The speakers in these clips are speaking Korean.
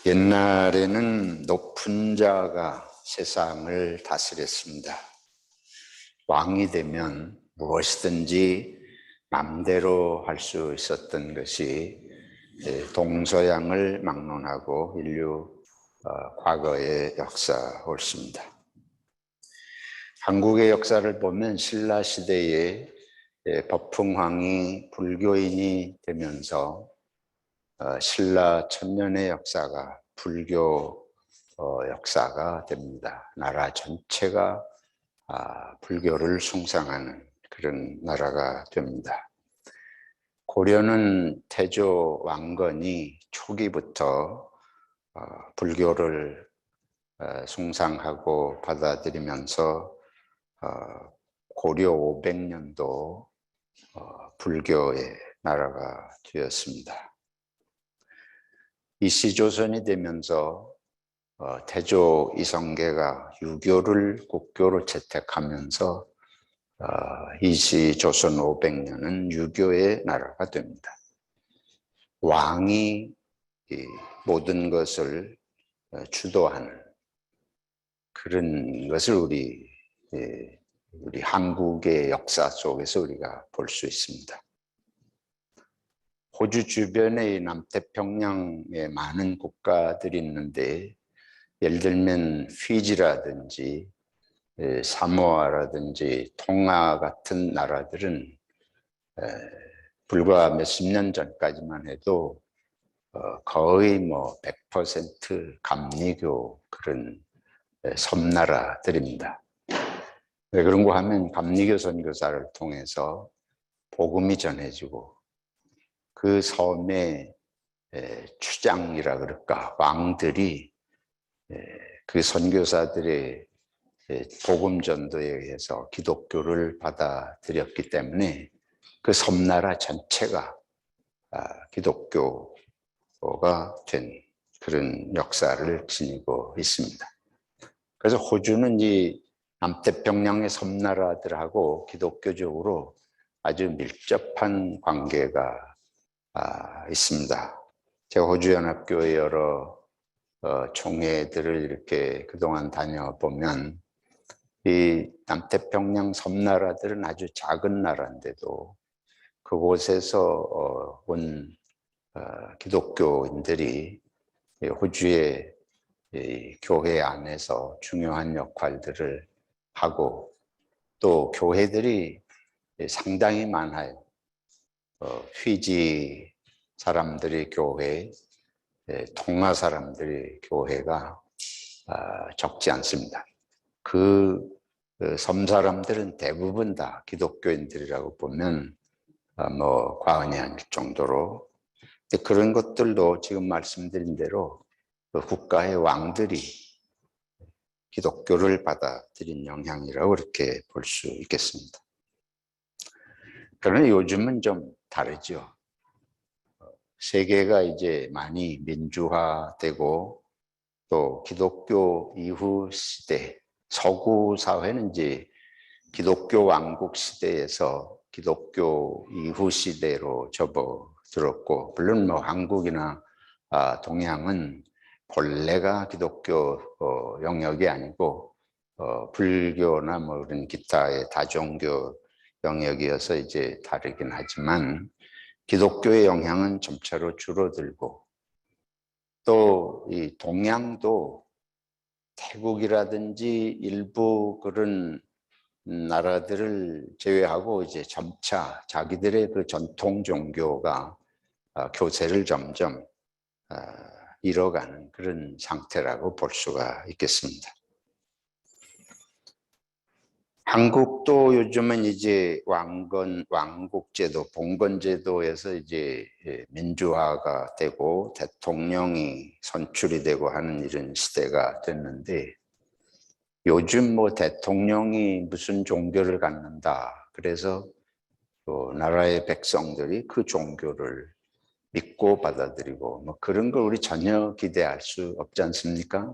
옛날에는 높은 자가 세상을 다스렸습니다. 왕이 되면 무엇이든지 마음대로 할 수 있었던 것이 동서양을 막론하고 인류 과거의 역사였습니다. 한국의 역사를 보면 신라 시대에 법흥왕이 불교인이 되면서 신라 천년의 역사가 불교 역사가 됩니다. 나라 전체가 불교를 숭상하는 그런 나라가 됩니다. 고려는 태조 왕건이 초기부터 불교를 숭상하고 받아들이면서 고려 500년도 불교의 나라가 되었습니다. 이시조선이 되면서 태조 이성계가 유교를 국교로 채택하면서 이시조선 500년은 유교의 나라가 됩니다. 왕이 모든 것을 주도하는 그런 것을 우리 한국의 역사 속에서 우리가 볼 수 있습니다. 호주 주변에 남태평양에 많은 국가들이 있는데 예를 들면 피지라든지 사모아라든지 통가 같은 나라들은 불과 몇십 년 전까지만 해도 거의 100% 감리교 그런 섬나라들입니다. 왜 그런가 하면 감리교 선교사를 통해서 복음이 전해지고 그 섬의 추장이라 그럴까 왕들이 그 선교사들의 복음 전도에 의해서 기독교를 받아들였기 때문에 그 섬나라 전체가 기독교가 된 그런 역사를 지니고 있습니다. 그래서 호주는 이 남태평양의 섬나라들하고 기독교적으로 아주 밀접한 관계가 있습니다. 제가 호주연합교회 여러 총회들을 이렇게 그동안 다녀보면 이 남태평양 섬나라들은 아주 작은 나라인데도 그곳에서 온 기독교인들이 호주의 교회 안에서 중요한 역할들을 하고 또 교회들이 상당히 많아요. 피지 사람들의 교회, 통가 사람들의 교회가 적지 않습니다. 그 섬 사람들은 대부분 다 기독교인들이라고 보면 과언이 아닐 정도로 그런 것들도 지금 말씀드린 대로 그 국가의 왕들이 기독교를 받아들인 영향이라고 그렇게 볼 수 있겠습니다. 그러나 요즘은 좀 다르죠. 세계가 이제 많이 민주화되고 또 기독교 이후 시대, 서구 사회는 이제 기독교 왕국 시대에서 기독교 이후 시대로 접어들었고, 물론 한국이나 동양은 본래가 기독교 영역이 아니고 불교나 그런 기타의 다종교 영역이어서 이제 다르긴 하지만 기독교의 영향은 점차로 줄어들고 또 이 동양도 태국이라든지 일부 그런 나라들을 제외하고 이제 점차 자기들의 그 전통 종교가 교세를 점점 잃어가는 그런 상태라고 볼 수가 있겠습니다. 한국도 요즘은 이제 왕국제도, 봉건제도에서 이제 민주화가 되고 대통령이 선출이 되고 하는 이런 시대가 됐는데 요즘 대통령이 무슨 종교를 갖는다. 그래서 나라의 백성들이 그 종교를 믿고 받아들이고 그런 걸 우리 전혀 기대할 수 없지 않습니까?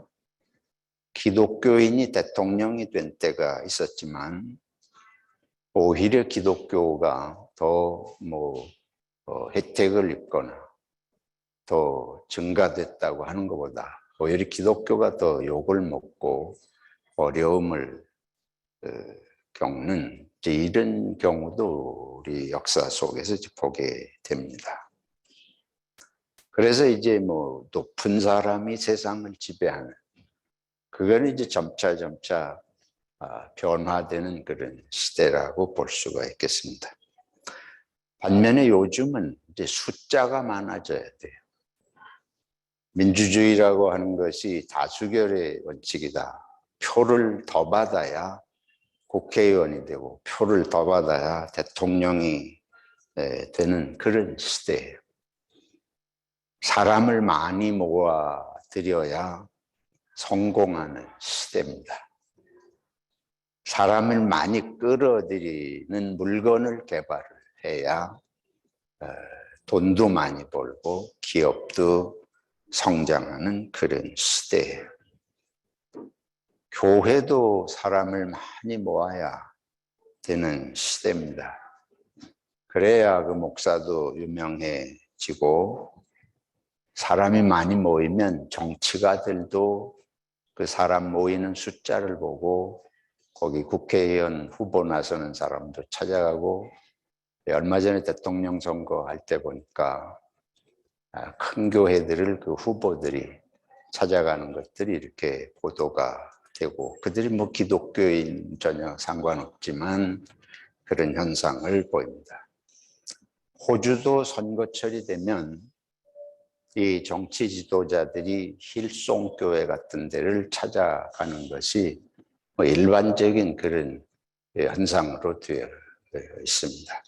기독교인이 대통령이 된 때가 있었지만 오히려 기독교가 더 혜택을 입거나 더 증가됐다고 하는 것보다 오히려 기독교가 더 욕을 먹고 어려움을 겪는 이런 경우도 우리 역사 속에서 보게 됩니다. 그래서 이제 뭐 높은 사람이 세상을 지배하는, 그거는 이제 점차 변화되는 그런 시대라고 볼 수가 있겠습니다. 반면에 요즘은 이제 숫자가 많아져야 돼요. 민주주의라고 하는 것이 다수결의 원칙이다. 표를 더 받아야 국회의원이 되고 표를 더 받아야 대통령이 되는 그런 시대예요. 사람을 많이 모아들여야 성공하는 시대입니다. 사람을 많이 끌어들이는 물건을 개발해야 돈도 많이 벌고 기업도 성장하는 그런 시대예요. 교회도 사람을 많이 모아야 되는 시대입니다. 그래야 그 목사도 유명해지고, 사람이 많이 모이면 정치가들도 그 사람 모이는 숫자를 보고 거기 국회의원 후보 나서는 사람도 찾아가고, 얼마 전에 대통령 선거할 때 보니까 큰 교회들을 그 후보들이 찾아가는 것들이 이렇게 보도가 되고, 그들이 뭐 기독교인 전혀 상관없지만 그런 현상을 보입니다. 호주도 선거철이 되면 이 정치 지도자들이 힐송교회 같은 데를 찾아가는 것이 뭐 일반적인 그런 현상으로 되어 있습니다.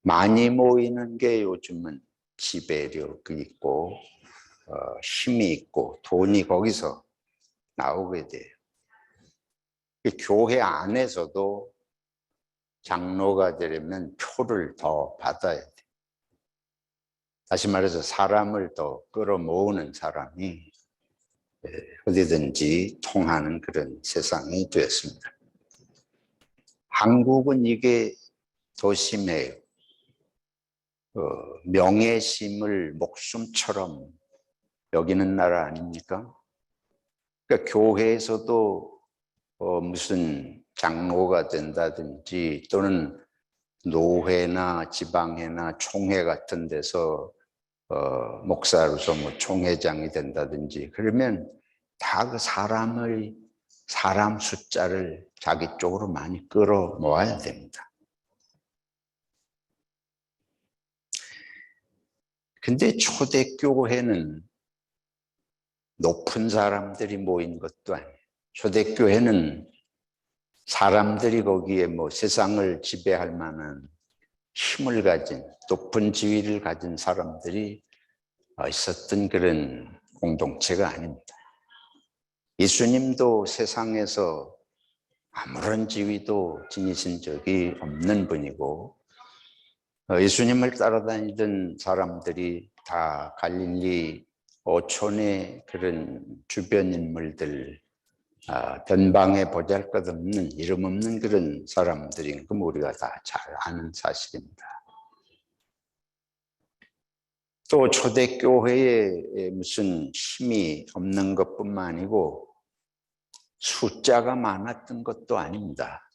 많이 모이는 게 요즘은 지배력이 있고 힘이 있고 돈이 거기서 나오게 돼요. 교회 안에서도 장로가 되려면 표를 더 받아야 돼요. 다시 말해서 사람을 더 끌어모으는 사람이 어디든지 통하는 그런 세상이 되었습니다. 한국은 이게 더 심해요. 명예심을 목숨처럼 여기는 나라 아닙니까? 그러니까 교회에서도 무슨 장로가 된다든지 또는 노회나 지방회나 총회 같은 데서 목사로서 뭐 총회장이 된다든지 그러면 다 그 사람 숫자를 자기 쪽으로 많이 끌어 모아야 됩니다. 근데 초대교회는 높은 사람들이 모인 것도 아니에요. 초대교회는 사람들이 거기에 뭐 세상을 지배할 만한 힘을 가진 높은 지위를 가진 사람들이 있었던 그런 공동체가 아닙니다. 예수님도 세상에서 아무런 지위도 지니신 적이 없는 분이고, 예수님을 따라다니던 사람들이 다 갈릴리 어촌의 그런 주변 인물들, 변방에 보잘것없는 이름 없는 그런 사람들인 거 우리가 다 잘 아는 사실입니다. 또 초대교회에 무슨 힘이 없는 것뿐만 아니고 숫자가 많았던 것도 아닙니다.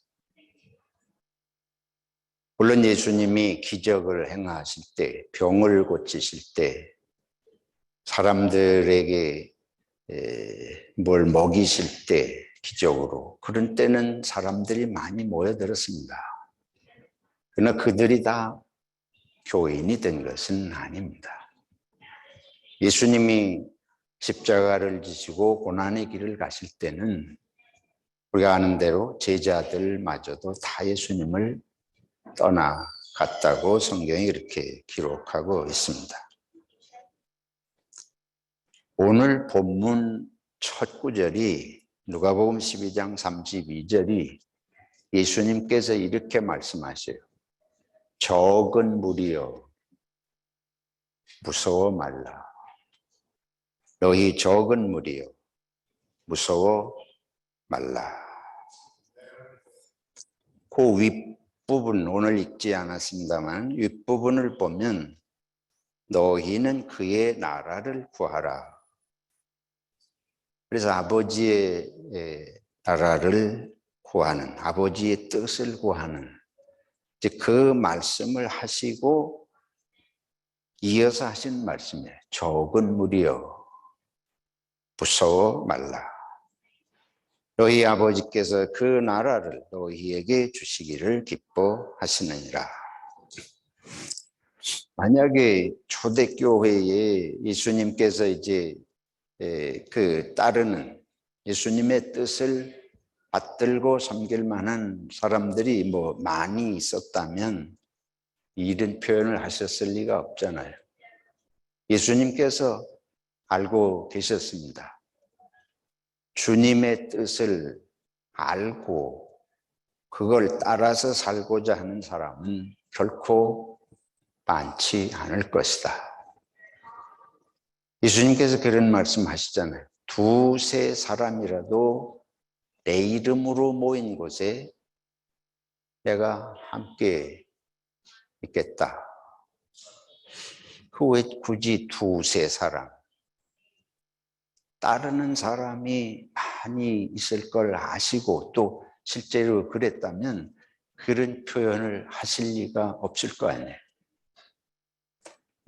물론 예수님이 기적을 행하실 때, 병을 고치실 때, 사람들에게 뭘 먹이실 때 기적으로, 그런 때는 사람들이 많이 모여들었습니다. 그러나 그들이 다 교인이 된 것은 아닙니다. 예수님이 십자가를 지시고 고난의 길을 가실 때는 우리가 아는 대로 제자들마저도 다 예수님을 떠나갔다고 성경이 이렇게 기록하고 있습니다. 오늘 본문 첫 구절이 누가복음 12장 32절이 예수님께서 이렇게 말씀하셔요. 적은 무리여 무서워 말라. 너희 적은 무리여 무서워 말라. 그 윗부분 오늘 읽지 않았습니다만 윗부분을 보면 너희는 그의 나라를 구하라. 그래서 아버지의 나라를 구하는, 아버지의 뜻을 구하는 이제 그 말씀을 하시고 이어서 하신 말씀이에요. 적은 무리여 무서워 말라. 너희 아버지께서 그 나라를 너희에게 주시기를 기뻐하시느니라. 만약에 초대교회에 예수님께서 이제 그 따르는 예수님의 뜻을 받들고 섬길 만한 사람들이 뭐 많이 있었다면 이런 표현을 하셨을 리가 없잖아요. 예수님께서 알고 계셨습니다. 주님의 뜻을 알고 그걸 따라서 살고자 하는 사람은 결코 많지 않을 것이다. 예수님께서 그런 말씀 하시잖아요. 두세 사람이라도 내 이름으로 모인 곳에 내가 함께 있겠다. 그 왜 굳이 두세 사람? 따르는 사람이 많이 있을 걸 아시고 또 실제로 그랬다면 그런 표현을 하실 리가 없을 거 아니에요.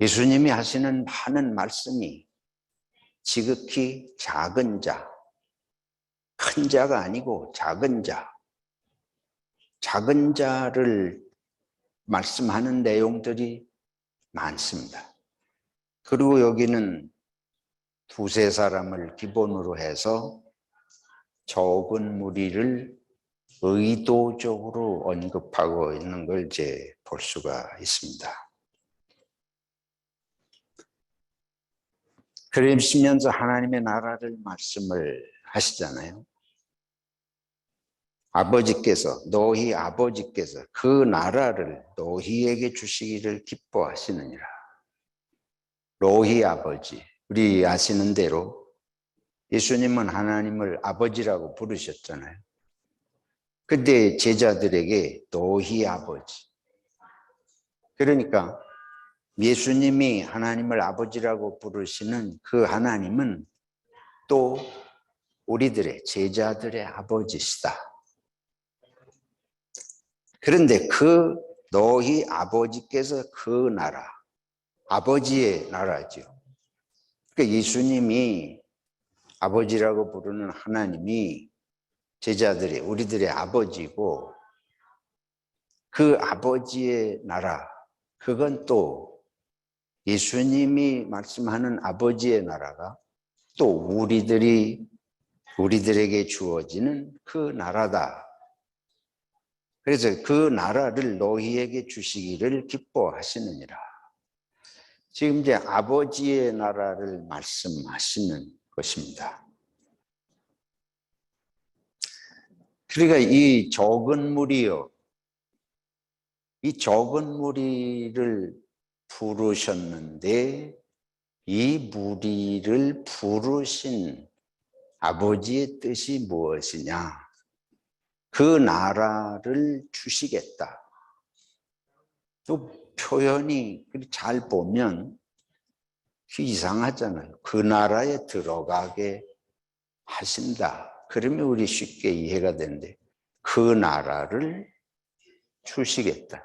예수님이 하시는 많은 말씀이 지극히 작은 자, 큰 자가 아니고 작은 자, 작은 자를 말씀하는 내용들이 많습니다. 그리고 여기는 두세 사람을 기본으로 해서 적은 무리를 의도적으로 언급하고 있는 걸 이제 볼 수가 있습니다. 그러시면서 하나님의 나라를 말씀을 하시잖아요. 아버지께서, 너희 아버지께서 그 나라를 너희에게 주시기를 기뻐하시느니라. 너희 아버지, 우리 아시는 대로 예수님은 하나님을 아버지라고 부르셨잖아요. 근데 제자들에게 너희 아버지. 그러니까 예수님이 하나님을 아버지라고 부르시는 그 하나님은 또 우리들의 제자들의 아버지시다. 그런데 그 너희 아버지께서 그 나라, 아버지의 나라죠. 그러니까 예수님이 아버지라고 부르는 하나님이 제자들의, 우리들의 아버지고 그 아버지의 나라, 그건 또 예수님이 말씀하는 아버지의 나라가 또 우리들에게 주어지는 그 나라다. 그래서 그 나라를 너희에게 주시기를 기뻐하시느니라. 지금 이제 아버지의 나라를 말씀하시는 것입니다. 그러니까 이 적은 무리요, 이 적은 무리를 부르셨는데 이 무리를 부르신 아버지의 뜻이 무엇이냐? 그 나라를 주시겠다. 또 표현이 잘 보면 이상하잖아요. 그 나라에 들어가게 하신다. 그러면 우리 쉽게 이해가 되는데 그 나라를 주시겠다.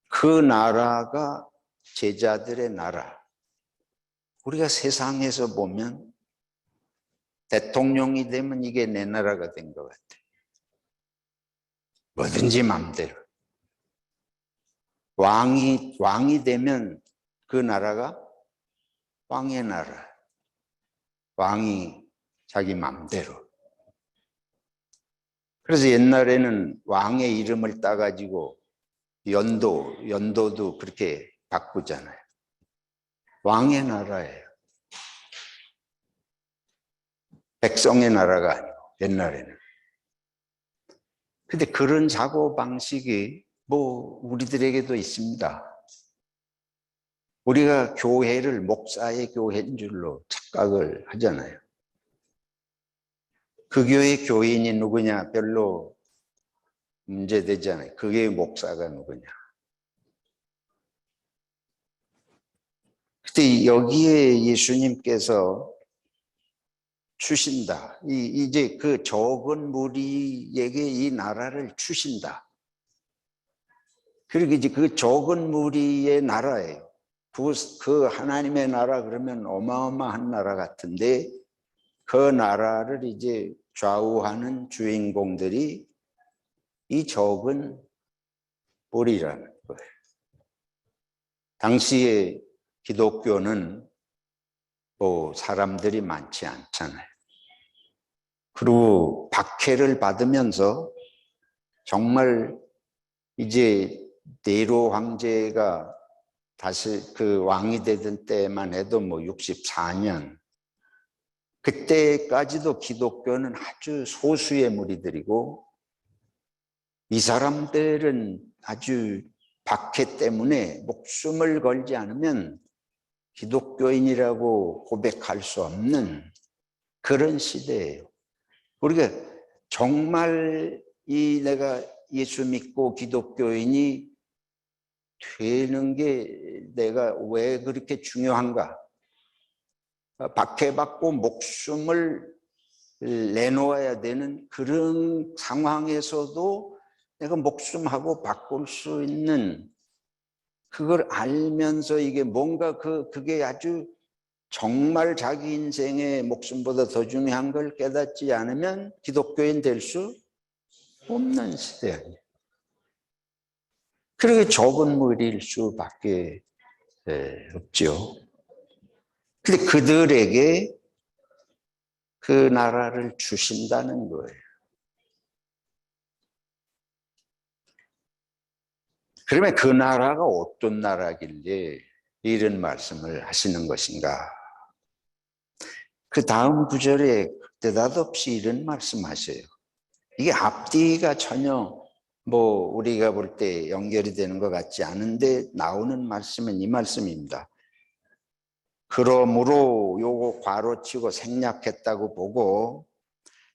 그 나라가 제자들의 나라. 우리가 세상에서 보면 대통령이 되면 이게 내 나라가 된 것 같아. 뭐든지 마음대로. 왕이 되면 그 나라가 왕의 나라. 왕이 자기 마음대로. 그래서 옛날에는 왕의 이름을 따가지고 연도도 그렇게 바꾸잖아요. 왕의 나라예요. 백성의 나라가 아니고 옛날에는. 근데 그런 사고방식이 뭐 우리들에게도 있습니다. 우리가 교회를 목사의 교회인 줄로 착각을 하잖아요. 그 교회 교인이 누구냐 별로 문제되지 않아요. 그 교회 목사가 누구냐. 근데 여기에 예수님께서 주신다. 이제 그 적은 무리에게 이 나라를 주신다. 그리고 이제 그 적은 무리의 나라예요. 그 하나님의 나라 그러면 어마어마한 나라 같은데 그 나라를 이제 좌우하는 주인공들이 이 적은 무리라는 거예요. 당시에 기독교는 뭐 사람들이 많지 않잖아요. 그리고 박해를 받으면서 정말 이제 네로 황제가 다시 그 왕이 되던 때만 해도 뭐 64년 그때까지도 기독교는 아주 소수의 무리들이고 이 사람들은 아주 박해 때문에 목숨을 걸지 않으면 기독교인이라고 고백할 수 없는 그런 시대예요. 우리가 정말 내가 예수 믿고 기독교인이 되는 게 내가 왜 그렇게 중요한가? 박해받고 목숨을 내놓아야 되는 그런 상황에서도 내가 목숨하고 바꿀 수 있는 그걸 알면서 이게 뭔가 그게 아주 정말 자기 인생의 목숨보다 더 중요한 걸 깨닫지 않으면 기독교인 될 수 없는 시대예요. 그렇게 적은 무리일 수밖에 없죠. 근데 그들에게 그 나라를 주신다는 거예요. 그러면 그 나라가 어떤 나라길래 이런 말씀을 하시는 것인가? 그 다음 구절에 느닷없이 이런 말씀하셔요. 이게 앞뒤가 전혀 뭐 우리가 볼 때 연결이 되는 것 같지 않은데 나오는 말씀은 이 말씀입니다. 그러므로 요거 괄호치고 생략했다고 보고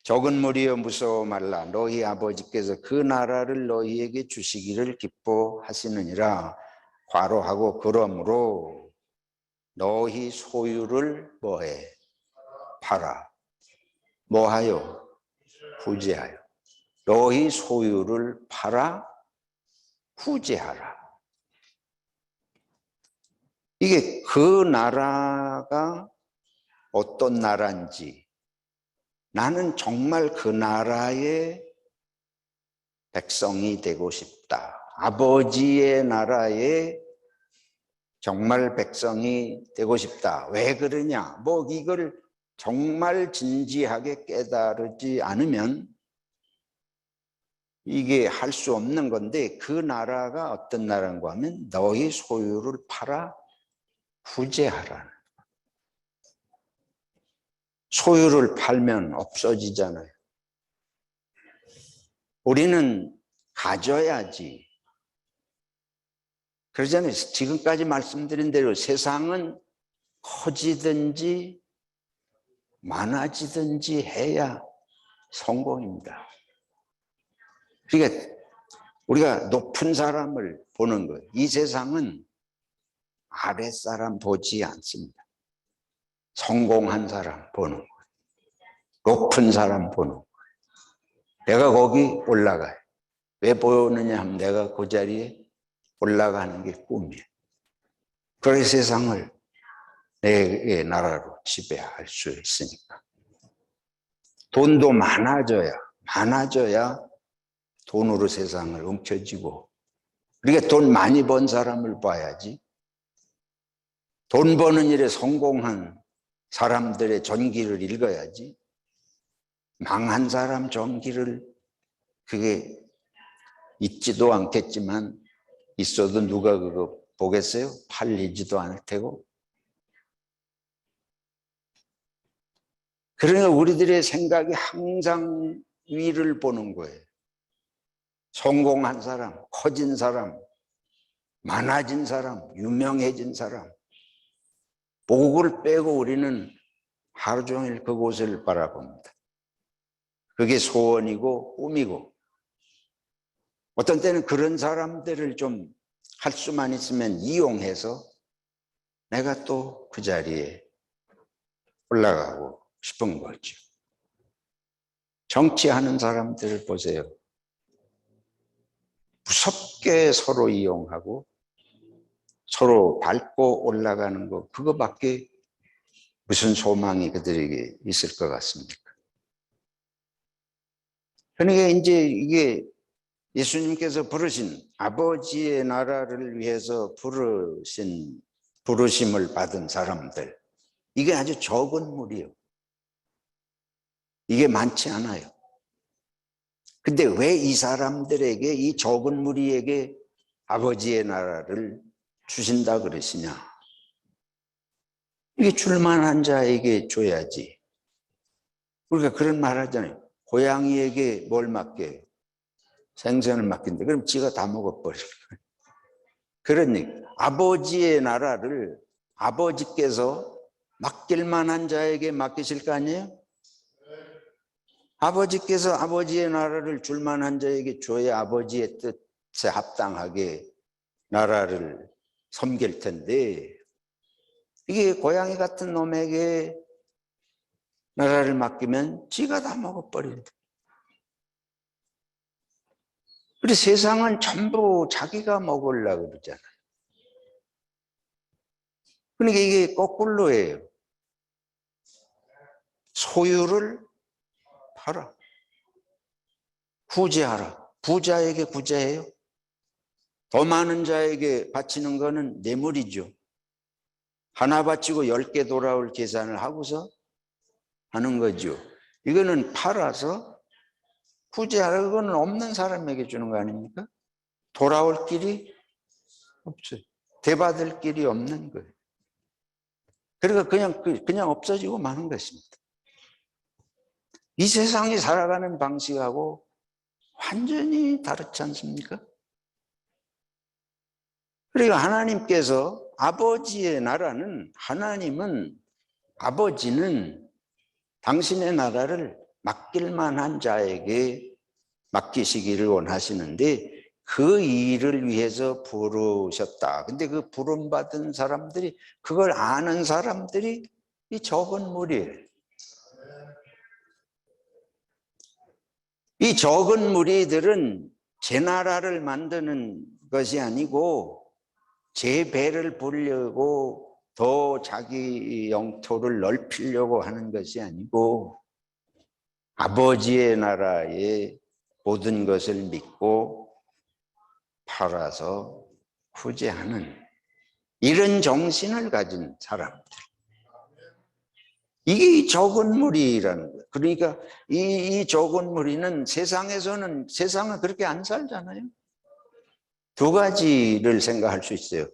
적은 무리여 무서워 말라. 너희 아버지께서 그 나라를 너희에게 주시기를 기뻐하시느니라. 괄호하고 그러므로 너희 소유를 뭐해? 팔아. 뭐하여? 후제하여. 너희 소유를 팔아 후제하라. 이게 그 나라가 어떤 나라인지 나는 정말 그 나라의 백성이 되고 싶다. 아버지의 나라의 정말 백성이 되고 싶다. 왜 그러냐? 뭐 이걸 정말 진지하게 깨달지 않으면 이게 할 수 없는 건데 그 나라가 어떤 나라인가 하면 너희 소유를 팔아 후제하라는. 소유를 팔면 없어지잖아요. 우리는 가져야지. 그러잖아요. 지금까지 말씀드린 대로 세상은 커지든지 많아지든지 해야 성공입니다. 그러니까 우리가 높은 사람을 보는 거예요. 이 세상은 아랫사람 보지 않습니다. 성공한 사람 보는 거예요. 높은 사람 보는 거예요. 내가 거기 올라가요. 왜 보느냐 하면 내가 그 자리에 올라가는 게 꿈이에요. 그래서 세상을 내 나라로 지배할 수 있으니까. 돈도 많아져야 돈으로 세상을 움켜쥐고, 우리가 돈 많이 번 사람을 봐야지. 돈 버는 일에 성공한 사람들의 전기를 읽어야지. 망한 사람 전기를 그게 있지도 않겠지만 있어도 누가 그거 보겠어요? 팔리지도 않을 테고. 그러니까 우리들의 생각이 항상 위를 보는 거예요. 성공한 사람, 커진 사람, 많아진 사람, 유명해진 사람. 복을 빼고 우리는 하루 종일 그곳을 바라봅니다. 그게 소원이고 꿈이고. 어떤 때는 그런 사람들을 좀 할 수만 있으면 이용해서 내가 또 그 자리에 올라가고 싶은 거죠. 정치하는 사람들을 보세요. 무섭게 서로 이용하고 서로 밟고 올라가는 거, 그거밖에 무슨 소망이 그들에게 있을 것 같습니까? 그러니까 이제 이게 예수님께서 부르신 아버지의 나라를 위해서 부르심을 받은 사람들, 이게 아주 적은 무리예요. 이게 많지 않아요. 근데 왜 이 사람들에게, 이 적은 무리에게 아버지의 나라를 주신다 그러시냐? 이게 줄만한 자에게 줘야지. 우리가 그런 말 하잖아요. 고양이에게 뭘 맡겨요? 생선을 맡긴다. 그럼 지가 다 먹어버려요. 그러니 아버지의 나라를 아버지께서 맡길 만한 자에게 맡기실 거 아니에요? 아버지께서 아버지의 나라를 줄 만한 자에게 줘야 아버지의 뜻에 합당하게 나라를 섬길 텐데, 이게 고양이 같은 놈에게 나라를 맡기면 지가 다 먹어버린다. 그래서 세상은 전부 자기가 먹으려고 그러잖아요. 그러니까 이게 거꾸로예요. 소유를 팔아. 구제하라. 부자에게 구제해요. 더 많은 자에게 바치는 거는 뇌물이죠. 하나 바치고 10개 돌아올 계산을 하고서 하는 거죠. 이거는 팔아서 구제하라. 그거는 없는 사람에게 주는 거 아닙니까? 돌아올 길이 없어요. 대받을 길이 없는 거예요. 그러니까 그냥 없어지고 마는 것입니다. 이 세상이 살아가는 방식하고 완전히 다르지 않습니까? 그러니까 하나님께서 아버지의 나라는, 아버지는 당신의 나라를 맡길 만한 자에게 맡기시기를 원하시는데 그 일을 위해서 부르셨다. 근데 그 부름받은 사람들이, 그걸 아는 사람들이 이 적은 무리예요. 이 적은 무리들은 제 나라를 만드는 것이 아니고 제 배를 부르려고 더 자기 영토를 넓히려고 하는 것이 아니고 아버지의 나라의 모든 것을 믿고 팔아서 구제하는 이런 정신을 가진 사람들. 이게 적은 무리라는 거예요. 그러니까 이 적은 무리는 세상은 그렇게 안 살잖아요. 두 가지를 생각할 수 있어요.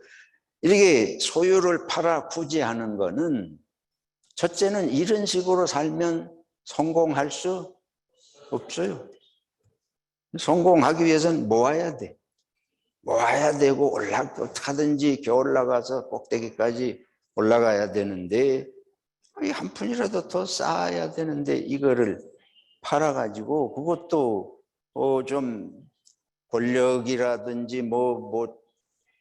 이렇게 소유를 팔아 구제하는 거는, 첫째는 이런 식으로 살면 성공할 수 없어요. 성공하기 위해서는 모아야 돼. 모아야 되고 어떻게든지 올라가서 꼭대기까지 올라가야 되는데 한 푼이라도 더 쌓아야 되는데 이거를 팔아가지고, 그것도 좀 권력이라든지 뭐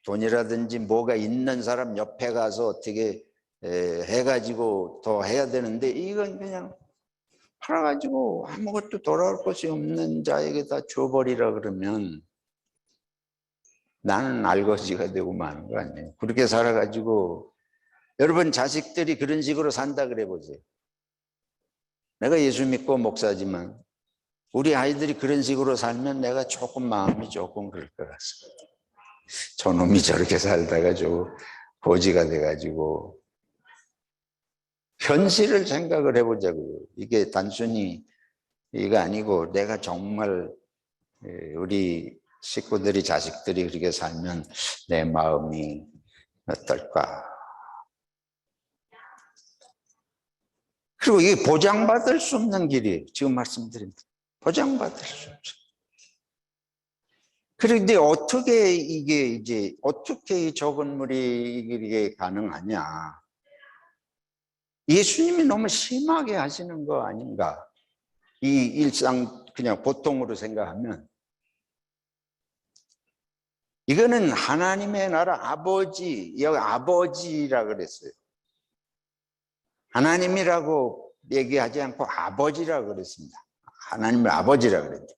돈이라든지 뭐가 있는 사람 옆에 가서 어떻게 해가지고 더 해야 되는데, 이건 그냥 팔아가지고 아무것도 돌아올 것이 없는 자에게 다 줘버리라 그러면 나는 알거지가 되고 마는 거 아니에요. 그렇게 살아가지고, 여러분 자식들이 그런 식으로 산다 그래 보세요. 내가 예수 믿고 목사지만 우리 아이들이 그런 식으로 살면 내가 마음이 조금 그럴 것 같습니다. 저놈이 저렇게 살다가 고지가 돼가지고. 현실을 생각을 해보자고요. 이게 단순히 이거 아니고 내가 정말 우리 식구들이, 자식들이 그렇게 살면 내 마음이 어떨까. 그리고 이게 보장받을 수 없는 길이에요. 지금 말씀드린 보장받을 수 없어요. 그런데 어떻게 이 적은 물이 이게 가능하냐? 예수님이 너무 심하게 하시는 거 아닌가? 이 일상 그냥 보통으로 생각하면 이거는 하나님의 나라 아버지, 여기 아버지라 그랬어요. 하나님이라고 얘기하지 않고 아버지라 그랬습니다. 하나님을 아버지라 그랬는데,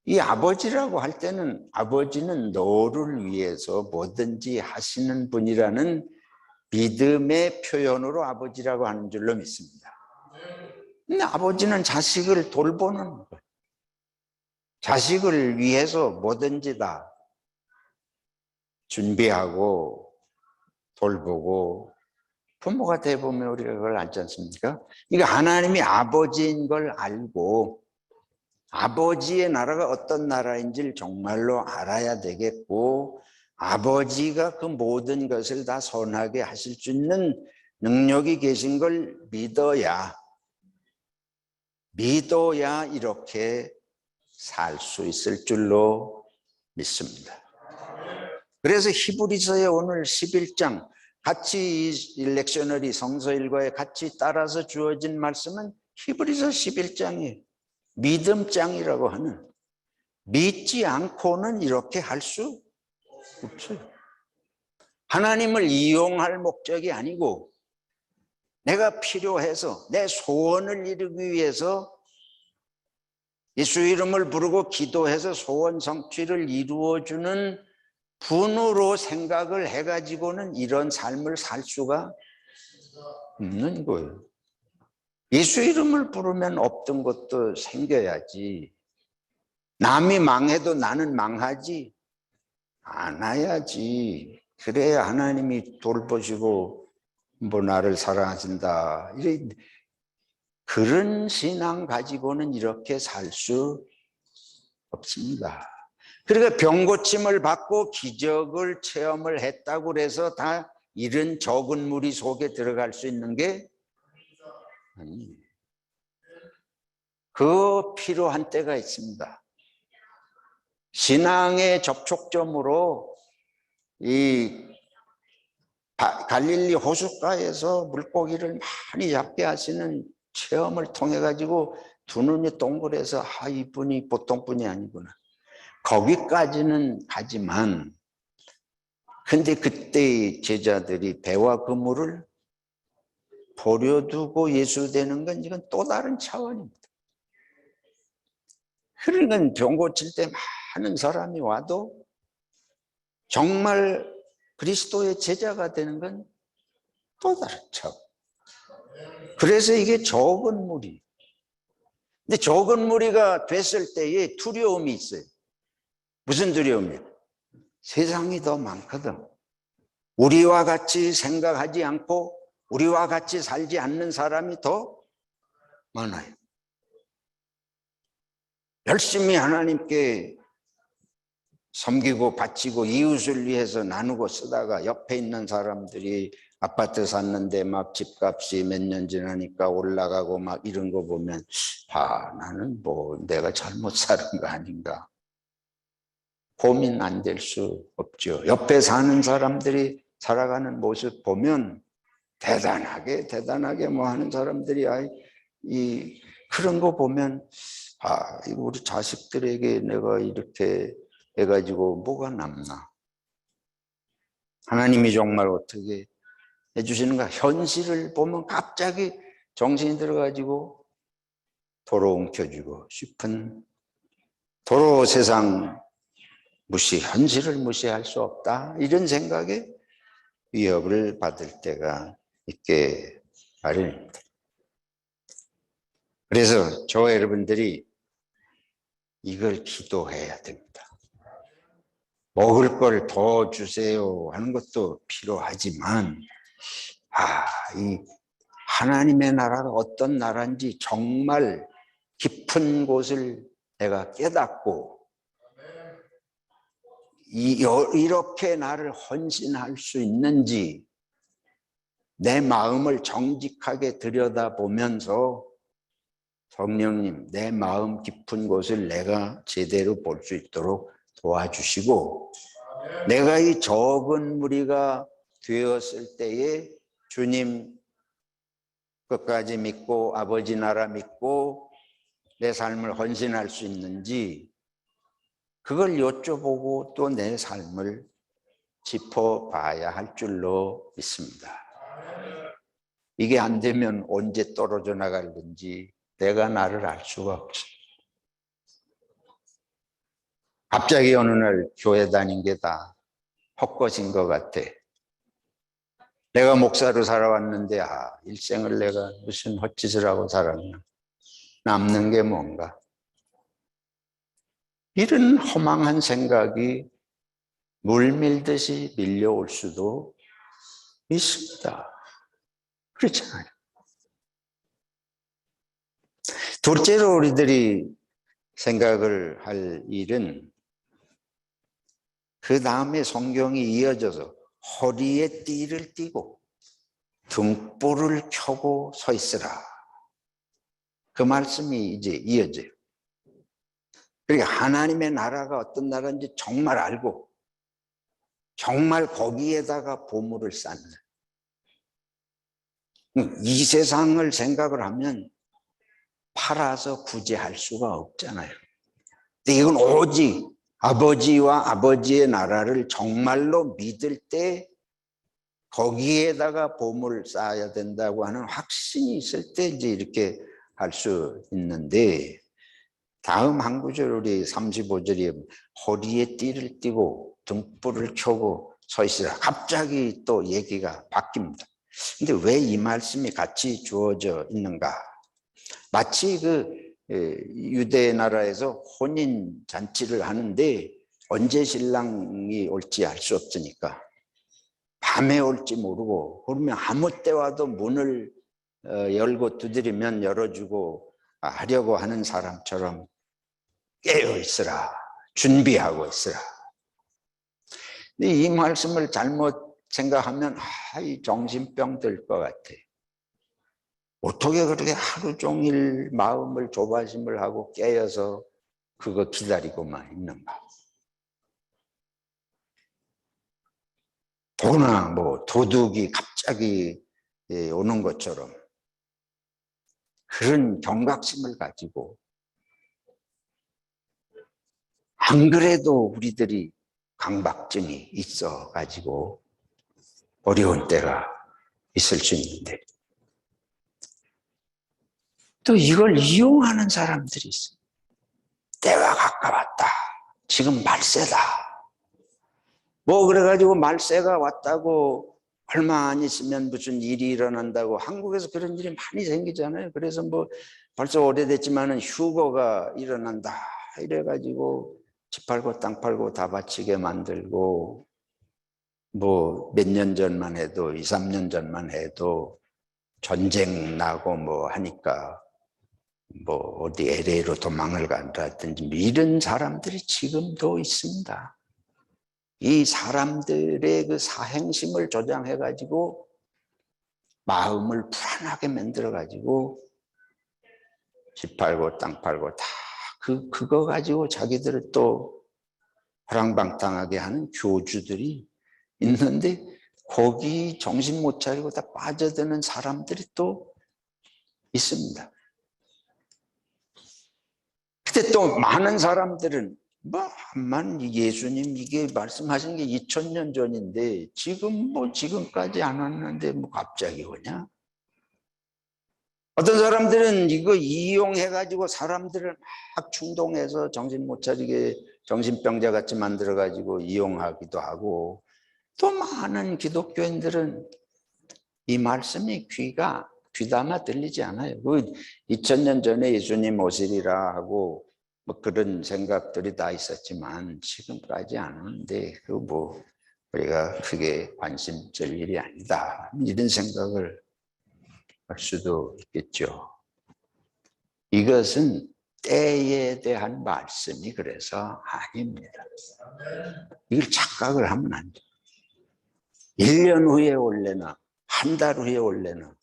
이 아버지라고 할 때는 아버지는 너를 위해서 뭐든지 하시는 분이라는 믿음의 표현으로 아버지라고 하는 줄로 믿습니다. 근데 아버지는 자식을 돌보는 거예요. 자식을 위해서 뭐든지 다 준비하고 돌보고, 부모가 되어보면 우리가 그걸 알지 않습니까? 그러니까 하나님이 아버지인 걸 알고 아버지의 나라가 어떤 나라인지를 정말로 알아야 되겠고, 아버지가 그 모든 것을 다 선하게 하실 수 있는 능력이 계신 걸 믿어야 이렇게 살 수 있을 줄로 믿습니다. 그래서 히브리서의 오늘 11장 같이 이 렉셔너리 성서일과에 같이 따라서 주어진 말씀은 히브리서 11장이에요. 믿음장이라고 하는, 믿지 않고는 이렇게 할 수 없어요. 하나님을 이용할 목적이 아니고 내가 필요해서 내 소원을 이루기 위해서 예수 이름을 부르고 기도해서 소원 성취를 이루어주는 분으로 생각을 해가지고는 이런 삶을 살 수가 없는 거예요. 예수 이름을 부르면 없던 것도 생겨야지. 남이 망해도 나는 망하지 않아야지. 그래야 하나님이 돌보시고 뭐 나를 사랑하신다. 그런 신앙 가지고는 이렇게 살 수 없습니다. 그러니까 병고침을 받고 기적을 체험을 했다고 해서 다 이런 적은 무리 속에 들어갈 수 있는 게 아니에요. 그 필요한 때가 있습니다. 신앙의 접촉점으로 이 갈릴리 호숫가에서 물고기를 많이 잡게 하시는 체험을 통해 가지고 두 눈이 동그래서 이분이 보통 분이 아니구나, 거기까지는 가지만, 근데 그때 제자들이 배와 그물을 버려두고 예수 되는 건 이건 또 다른 차원입니다. 그러니까 병 고칠 때 많은 사람이 와도 정말 그리스도의 제자가 되는 건 또 다른 차원. 그래서 이게 적은 무리. 근데 적은 무리가 됐을 때에 두려움이 있어요. 무슨 두려움이요? 세상이 더 많거든. 우리와 같이 생각하지 않고 우리와 같이 살지 않는 사람이 더 많아요. 열심히 하나님께 섬기고 바치고 이웃을 위해서 나누고 쓰다가 옆에 있는 사람들이 아파트 샀는데 막 집값이 몇 년 지나니까 올라가고 막 이런 거 보면 나는 뭐 내가 잘못 사는 거 아닌가, 고민 안 될 수 없죠. 옆에 사는 사람들이 살아가는 모습 보면 대단하게 뭐 하는 사람들이 그런 거 보면 이거 우리 자식들에게 내가 이렇게 해가지고 뭐가 남나? 하나님이 정말 어떻게 해주시는가? 현실을 보면 갑자기 정신이 들어가지고 도로 움켜쥐고 싶은, 도로 세상 현실을 무시할 수 없다, 이런 생각에 위협을 받을 때가 있게 마련입니다. 그래서 저와 여러분들이 이걸 기도해야 됩니다. 먹을 걸 더 주세요 하는 것도 필요하지만 이 하나님의 나라가 어떤 나라인지 정말 깊은 곳을 내가 깨닫고 이렇게 나를 헌신할 수 있는지 내 마음을 정직하게 들여다보면서 성령님, 내 마음 깊은 곳을 내가 제대로 볼 수 있도록 도와주시고, 내가 이 적은 무리가 되었을 때에 주님 끝까지 믿고 아버지 나라 믿고 내 삶을 헌신할 수 있는지 그걸 여쭤보고 또 내 삶을 짚어봐야 할 줄로 믿습니다. 이게 안 되면 언제 떨어져 나갈는지 내가 나를 알 수가 없어. 갑자기 어느 날 교회 다닌 게 다 헛것인 것 같아. 내가 목사로 살아왔는데 일생을 내가 무슨 헛짓을 하고 살았나. 남는 게 뭔가. 이런 허망한 생각이 물밀듯이 밀려올 수도 있습니다. 그렇잖아요. 둘째로 우리들이 생각을 할 일은 그 다음에 성경이 이어져서 허리에 띠를 띠고 등불을 켜고 서 있으라. 그 말씀이 이제 이어져요. 그러니까 하나님의 나라가 어떤 나라인지 정말 알고 정말 거기에다가 보물을 쌓는, 이 세상을 생각을 하면 팔아서 구제할 수가 없잖아요. 근데 이건 오직 아버지와 아버지의 나라를 정말로 믿을 때 거기에다가 보물을 쌓아야 된다고 하는 확신이 있을 때 이제 이렇게 할 수 있는데, 다음 한 구절 우리 35절에 허리에 띠를 띠고 등불을 켜고 서 있으라. 갑자기 또 얘기가 바뀝니다. 근데 왜 이 말씀이 같이 주어져 있는가? 마치 유대 나라에서 혼인 잔치를 하는데 언제 신랑이 올지 알 수 없으니까 밤에 올지 모르고, 그러면 아무 때 와도 문을 열고 두드리면 열어주고 하려고 하는 사람처럼 깨어 있으라, 준비하고 있으라. 근데 이 말씀을 잘못 생각하면 이 정신병 들 것 같아. 어떻게 그렇게 하루 종일 마음을 조바심을 하고 깨어서 그거 기다리고만 있는가? 도나 뭐 도둑이 갑자기 오는 것처럼 그런 경각심을 가지고, 안 그래도 우리들이 강박증이 있어 가지고 어려운 때가 있을 수 있는데 또 이걸 이용하는 사람들이 있어요. 때가 가까웠다. 지금 말세다. 뭐 그래가지고 말세가 왔다고 얼마 안 있으면 무슨 일이 일어난다고, 한국에서 그런 일이 많이 생기잖아요. 그래서 뭐 벌써 오래됐지만은 휴거가 일어난다 이래가지고 집 팔고 땅 팔고 다 바치게 만들고, 뭐 몇 년 전만 해도 2, 3년 전만 해도 전쟁 나고 뭐 하니까 뭐 어디 LA로 도망을 간다든지 이런 사람들이 지금도 있습니다. 이 사람들의 그 사행심을 조장해 가지고 마음을 불안하게 만들어 가지고 집 팔고 땅 팔고 다 그거 가지고 자기들을 또 호랑방탕하게 하는 교주들이 있는데, 거기 정신 못 차리고 다 빠져드는 사람들이 또 있습니다. 근데 또 많은 사람들은 만 예수님 이게 말씀하신 게 2000년 전인데 지금 지금까지 안 왔는데 뭐 갑자기 오냐? 어떤 사람들은 이거 이용해가지고 사람들을 막 충동해서 정신 못 차리게 정신병자 같이 만들어가지고 이용하기도 하고, 또 많은 기독교인들은 이 말씀이 귀담아 들리지 않아요. 2000년 전에 예수님 오시리라 하고 뭐 그런 생각들이 다 있었지만 지금까지 안 오는데 우리가 크게 관심 줄 일이 아니다, 이런 생각을 할 수도 있겠죠. 이것은 때에 대한 말씀이 그래서 아닙니다. 이걸 착각을 하면 안 돼요. 1년 후에 올래나 한 달 후에 올래나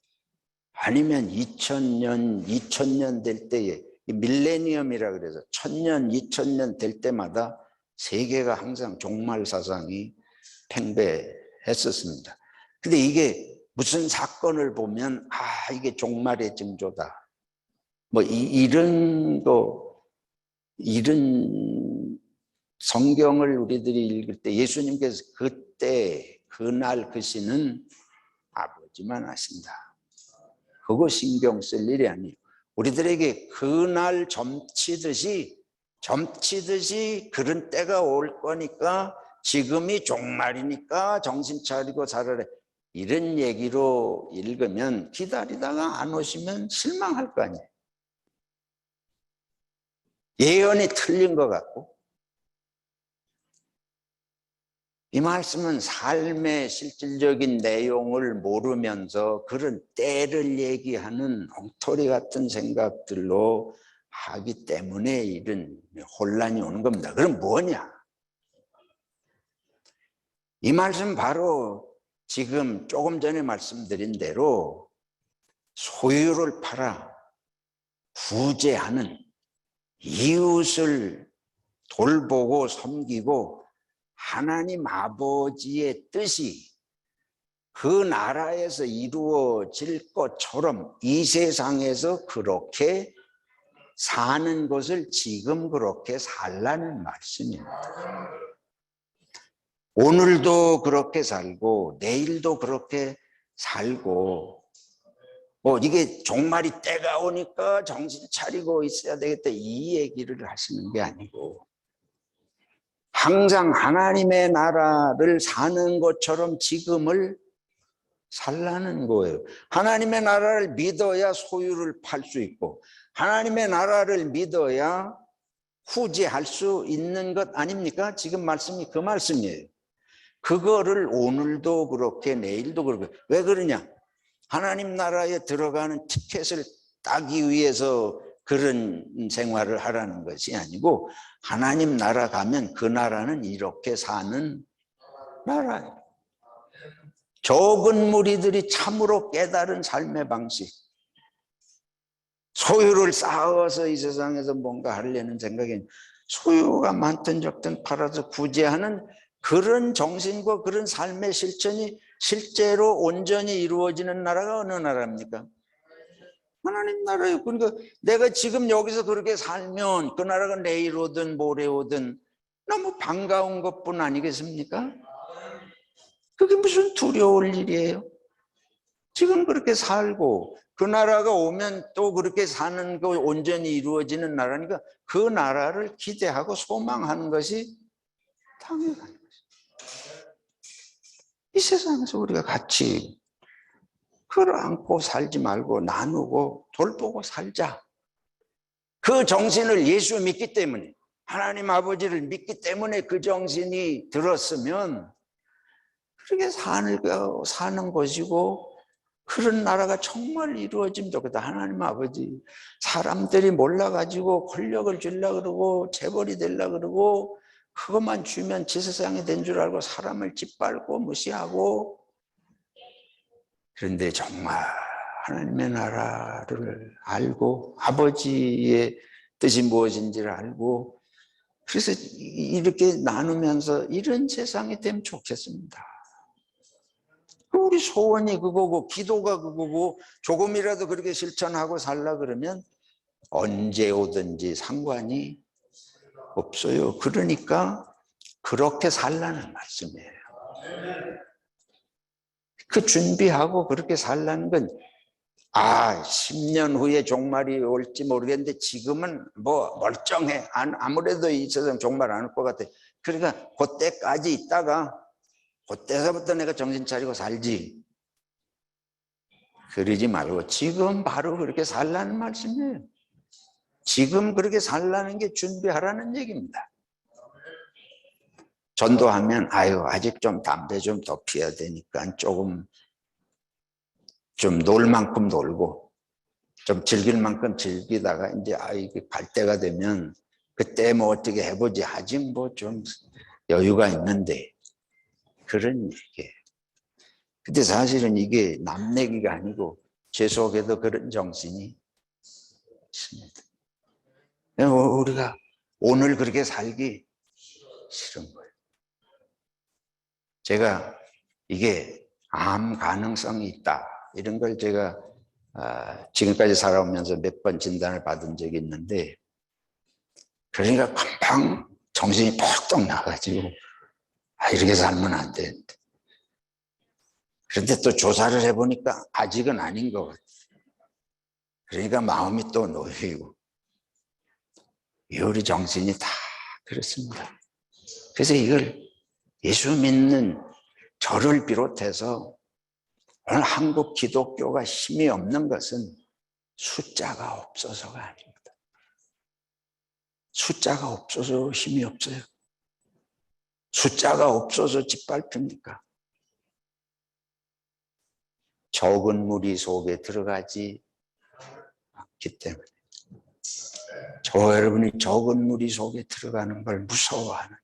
아니면 2000년 될 때에 밀레니엄이라 그래서 1000년, 2000년 될 때마다 세계가 항상 종말 사상이 팽배했었습니다. 근데 이게 무슨 사건을 보면 이게 종말의 징조다, 뭐 이런 성경을 우리들이 읽을 때 예수님께서 그때 그날 그 시는 아버지만 아신다. 그거 신경 쓸 일이 아니에요. 우리들에게 그날 점치듯이 그런 때가 올 거니까 지금이 종말이니까 정신 차리고 살아라. 이런 얘기로 읽으면 기다리다가 안 오시면 실망할 거 아니에요. 예언이 틀린 것 같고. 이 말씀은 삶의 실질적인 내용을 모르면서 그런 때를 얘기하는 엉터리 같은 생각들로 하기 때문에 이런 혼란이 오는 겁니다. 그럼 뭐냐? 이 말씀 바로 지금 조금 전에 말씀드린 대로 소유를 팔아 구제하는, 이웃을 돌보고 섬기고 하나님 아버지의 뜻이 그 나라에서 이루어질 것처럼 이 세상에서 그렇게 사는 것을 지금 그렇게 살라는 말씀입니다. 오늘도 그렇게 살고 내일도 그렇게 살고, 이게 종말이 때가 오니까 정신 차리고 있어야 되겠다 이 얘기를 하시는 게 아니고, 항상 하나님의 나라를 사는 것처럼 지금을 살라는 거예요. 하나님의 나라를 믿어야 소유를 팔 수 있고, 하나님의 나라를 믿어야 후지할 수 있는 것 아닙니까? 지금 말씀이 그 말씀이에요. 그거를 오늘도 그렇게 내일도 그렇게. 왜 그러냐? 하나님 나라에 들어가는 티켓을 따기 위해서 그런 생활을 하라는 것이 아니고, 하나님 나라 가면 그 나라는 이렇게 사는 나라예요. 적은 무리들이 참으로 깨달은 삶의 방식, 소유를 쌓아서 이 세상에서 뭔가 하려는 생각이, 소유가 많든 적든 팔아서 구제하는 그런 정신과 그런 삶의 실천이 실제로 온전히 이루어지는 나라가 어느 나라입니까? 하나님 나라예요. 그러니까 내가 지금 여기서 그렇게 살면 그 나라가 내일 오든 모레 오든 너무 반가운 것뿐 아니겠습니까? 그게 무슨 두려울 일이에요? 지금 그렇게 살고 그 나라가 오면 또 그렇게 사는 거 온전히 이루어지는 나라니까 그 나라를 기대하고 소망하는 것이 당연한 것이죠. 이 세상에서 우리가 같이 끌어안고 살지 말고 나누고 돌보고 살자. 그 정신을 예수 믿기 때문에, 하나님 아버지를 믿기 때문에 그 정신이 들었으면 그렇게 사는 것이고, 그런 나라가 정말 이루어지면 좋겠다. 하나님 아버지, 사람들이 몰라가지고 권력을 주려고 그러고 재벌이 되려고 그러고 그것만 주면 지세상이 된 줄 알고 사람을 짓밟고 무시하고, 그런데 정말 하나님의 나라를 알고 아버지의 뜻이 무엇인지를 알고, 그래서 이렇게 나누면서 이런 세상이 되면 좋겠습니다. 우리 소원이 그거고 기도가 그거고 조금이라도 그렇게 실천하고 살라 그러면 언제 오든지 상관이 없어요. 그러니까 그렇게 살라는 말씀이에요. 그 준비하고 그렇게 살라는 건 10년 후에 종말이 올지 모르겠는데 지금은 뭐 멀쩡해. 아무래도 이 세상 종말 안 올 것 같아. 그러니까 그때까지 있다가 그때서부터 내가 정신 차리고 살지. 그러지 말고 지금 바로 그렇게 살라는 말씀이에요. 지금 그렇게 살라는 게 준비하라는 얘기입니다. 전도하면 아직 좀 담배 좀 더 피워야 되니까 조금 좀 놀 만큼 놀고 좀 즐길 만큼 즐기다가 이제 이게 갈 때가 되면 그때 뭐 어떻게 해보지. 아직 뭐 좀 여유가 있는데, 그런 얘기예요. 근데 사실은 이게 남 얘기가 아니고 제 속에도 그런 정신이 있습니다. 우리가 오늘 그렇게 살기 싫은 거예요. 제가 이게 암 가능성이 있다 이런 걸 제가 지금까지 살아오면서 몇 번 진단을 받은 적이 있는데, 그러니까 금방 정신이 퍽떡 나가지고 이렇게 살면 안 되는데. 그런데 또 조사를 해보니까 아직은 아닌 것 같아요. 그러니까 마음이 또 놓이고. 우리 정신이 다 그렇습니다. 그래서 이걸 예수 믿는 저를 비롯해서 오늘 한국 기독교가 힘이 없는 것은 숫자가 없어서가 아닙니다. 숫자가 없어서 힘이 없어요. 숫자가 없어서 짓밟힙니까? 적은 무리 속에 들어가지 않기 때문에 저와 여러분이 적은 무리 속에 들어가는 걸 무서워하는,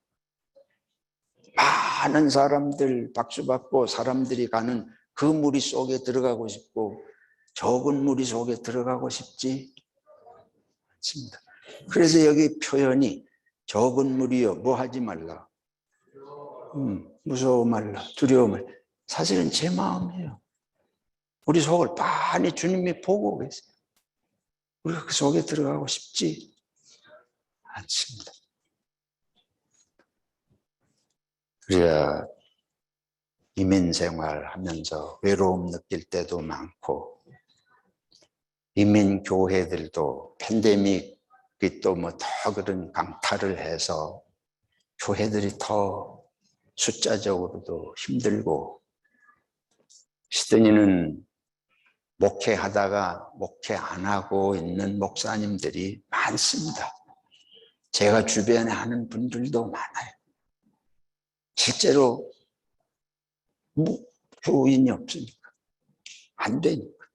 많은 사람들 박수받고 사람들이 가는 그 무리 속에 들어가고 싶고 적은 무리 속에 들어가고 싶지 않습니다. 그래서 여기 표현이 적은 무리여 뭐 하지 말라, 무서워 말라, 두려워 말라. 사실은 제 마음이에요. 우리 속을 빤히 주님이 보고 계세요. 우리가 그 속에 들어가고 싶지 않습니다. 그래야 이민 생활하면서 외로움 느낄 때도 많고, 이민 교회들도 팬데믹이 또 뭐 더 그런 강타를 해서 교회들이 더 숫자적으로도 힘들고, 시드니는 목회하다가 목회 안 하고 있는 목사님들이 많습니다. 제가 주변에 하는 분들도 많아요. 실제로 교인이 없으니까, 안 되니까.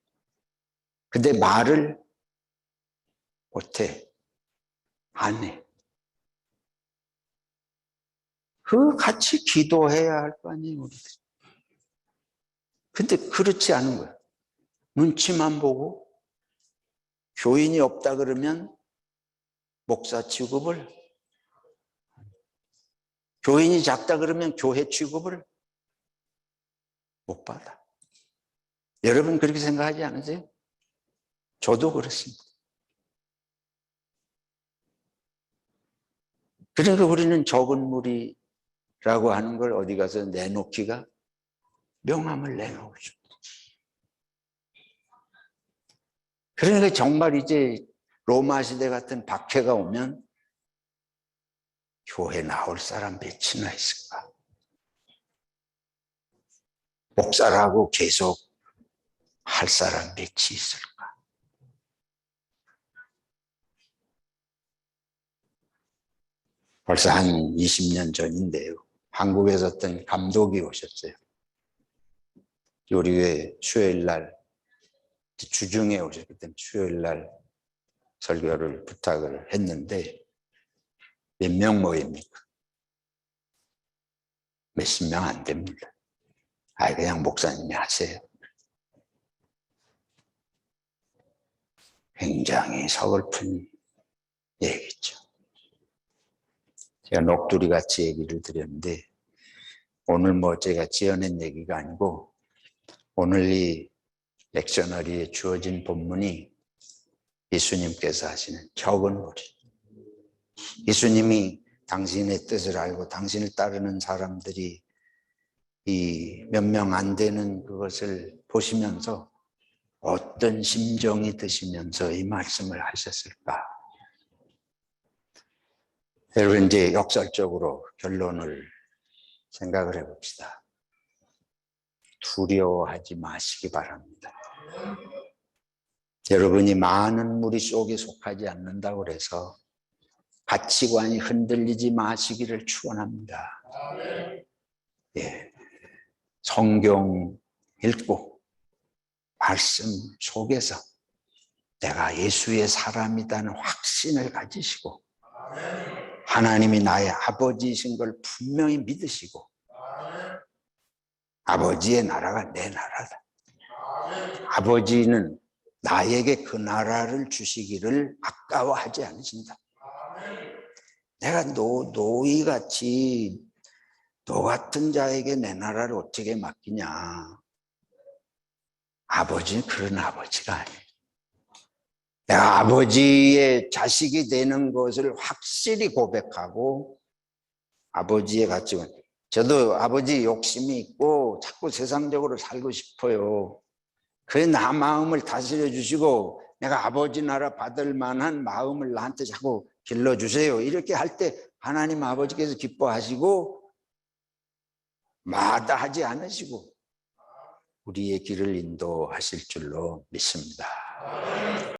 근데 말을 못해, 안 해. 같이 기도해야 할 거 아니에요, 우리들. 근데 그렇지 않은 거야. 눈치만 보고 교인이 없다 그러면 목사 취급을, 교인이 작다 그러면 교회 취급을 못 받아. 여러분 그렇게 생각하지 않으세요? 저도 그렇습니다. 그러니까 우리는 적은 무리라고 하는 걸 어디 가서 내놓기가, 명함을 내놓으죠. 그러니까 정말 이제 로마 시대 같은 박해가 오면 교회 나올 사람 몇이나 있을까? 목사라고 계속 할 사람 몇이 있을까? 벌써 한 20년 전인데요. 한국에서 어떤 감독이 오셨어요. 우리 교회 수요일 날, 주중에 오셨기 때문에 수요일 날 설교를 부탁을 했는데, 몇 명 모입니까? 몇십 명 안 됩니다. 그냥 목사님이 하세요. 굉장히 서글픈 얘기죠. 제가 녹두리 같이 얘기를 드렸는데, 오늘 뭐 제가 지어낸 얘기가 아니고, 오늘 이 렉셔너리에 주어진 본문이 예수님께서 하시는 적은 무리. 예수님이 당신의 뜻을 알고 당신을 따르는 사람들이 이 몇 명 안 되는 그것을 보시면서 어떤 심정이 드시면서 이 말씀을 하셨을까? 여러분 이제 역설적으로 결론을 생각을 해봅시다. 두려워하지 마시기 바랍니다. 여러분이 많은 무리 속에 속하지 않는다고 해서 가치관이 흔들리지 마시기를 축원합니다. 예, 성경 읽고 말씀 속에서 내가 예수의 사람이라는 확신을 가지시고 하나님이 나의 아버지이신 걸 분명히 믿으시고 아버지의 나라가 내 나라다. 아버지는 나에게 그 나라를 주시기를 아까워하지 않으신다. 내가 노이같이 너 같은 자에게 내 나라를 어떻게 맡기냐. 아버지는 그런 아버지가 아니에요. 내가 아버지의 자식이 되는 것을 확실히 고백하고 아버지의 가치관. 저도 아버지 욕심이 있고 자꾸 세상적으로 살고 싶어요. 그래 나 마음을 다스려 주시고 내가 아버지 나라 받을 만한 마음을 나한테 자꾸 길러주세요. 이렇게 할 때 하나님 아버지께서 기뻐하시고 마다하지 않으시고 우리의 길을 인도하실 줄로 믿습니다.